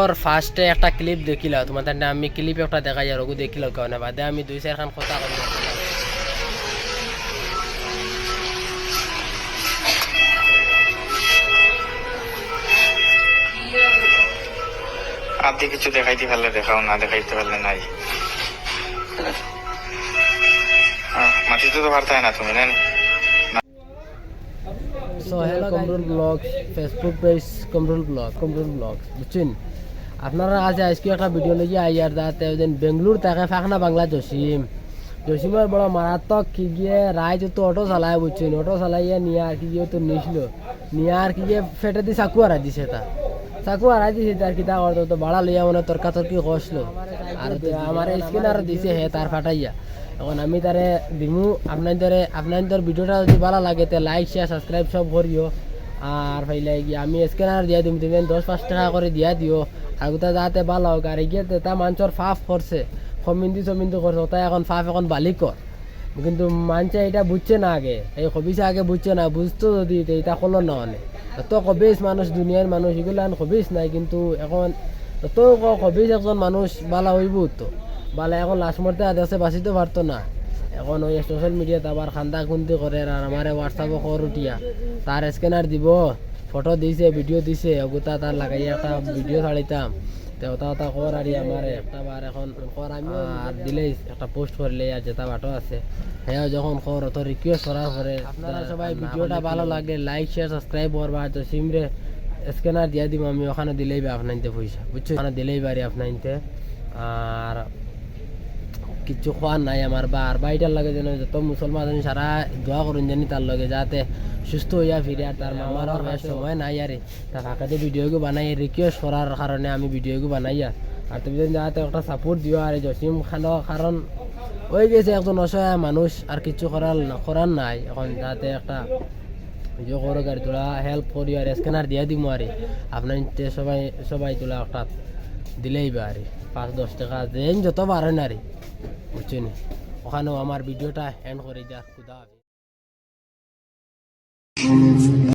ওর ফার্স্টে একটা ক্লিপ দেখিলাম তোমাদের আমি ক্লিপ একটা দেখাই আর ওগু দেখিলাম কারণে বাদে আমি 2-4 খান কথা করি আপনি কিছু দেখাইতে পারলে দেখাও, না দেখাইতে পারলে নাই। মাটিতে তো পারতাই না তুমি, না? So hello Kamrul blog Facebook page Kamrul blog বুঝছেন আপনারা কাছে আজকে একটা ভিডিও লেগে আইয়ার দাতে ওদিন বেঙ্গলুর থেকে ফাঁকনা বাংলা জসিমের বড় মারাত্মক কি গিয়ে রায় তো অটো চালায় বুঝছেন অটো চালাইয়া নিয়ে আর কি গিয়ে তো নিয়ে আর কি গিয়ে ফেটে দিয়ে চাকু হারাই দিছে চাকু হারাই দিছে তার কি তা করতো তো বাড়া লইয়া মানে তর্কাতর্কি কষলো আর আমার স্ক্রিনার দিছে হে তার ফাটাইয়া এখন আমি তারে দিমু আপনাদের ভিডিওটা যদি ভালো লাগে তো লাইক শেয়ার সাবস্ক্রাইব সব করিও আর ফাইলে গিয়ে আমি স্ক্যানার দিয়া দিম তুমি 10-5 টাকা করে দিয়া দিও আর ওটা যাতে ভালো হোক আর গিয়ে তা মানুষের ফাফ করছে সমিন্দি করছে ওটা এখন ফাফ এখন বালি কর কিন্তু মানুষে এটা বুঝছে না আগে এই খবিসে আগে বুঝছে না বুঝতো যদি এটা করলো না মানে তো খবিস মানুষ দুনিয়ার মানুষ এগুলো খবিস নাই কিন্তু এখন তো খবিস একজন মানুষ ভালো হইব তো বালা এখন লাস্ট মরতে আদেশে বাঁচিতে পারতো না এখন ওই সোশ্যাল মিডিয়াতে আবার খান্দা খুন্দি করে আর আমার হোয়াটসঅ্যাপে খবর উঠিয়া তার স্ক্যানার দিব ফটো দিছে ভিডিও দিছে ওগুতা তার লাগাইয়া একটা ভিডিও ছাড়িতাম তো ওটা কর আর আমার একটা বার এখন কর আমি আর দিলেই একটা পোস্ট করলে আর যেটা বাটো আছে হ্যাঁ যখন খবর তো রিকোয়েস্ট করার পরে আপনারা সবাই ভিডিওটা ভালো লাগলে লাইক শেয়ার সাবস্ক্রাইব করবা তো সিমরে স্ক্যানার দিয়া দিব আমি ওখানে দিলেই আপনাইতে পয়সা বুঝছো ওখানে দিলেই পারি আপনাইতে আর কিছু খোয়ার নাই আমার বার বাইটার লাগে যেন যত মুসলমান সারা দোয়া করুন জানি তার লগে যাতে সুস্থ হইয়া ফিরে আর তার মামার সময় নাই আরে তার ফাঁকাতে ভিডিওগু বানাই রিকোয়েস্ট করার কারণে আমি ভিডিওগু বানাই আর তুমি যদি যাতে একটা সাপোর্ট দিও আর জসিম খানো কারণ হয়ে গেছে একজন অসহায় মানুষ আর কিছু করার নাই এখন যাতে একটা ভিডিও করো আর তোলা হেল্প করি আর স্ক্যানার দিয়ে দিব আর আপনার সবাই তোলা একটা দিলেই বা আর 5-10 টাকা দেন যত পারেন আর বুঝছেন ওখানেও আমার ভিডিওটা এন্ড করে দেওয়ার খুদা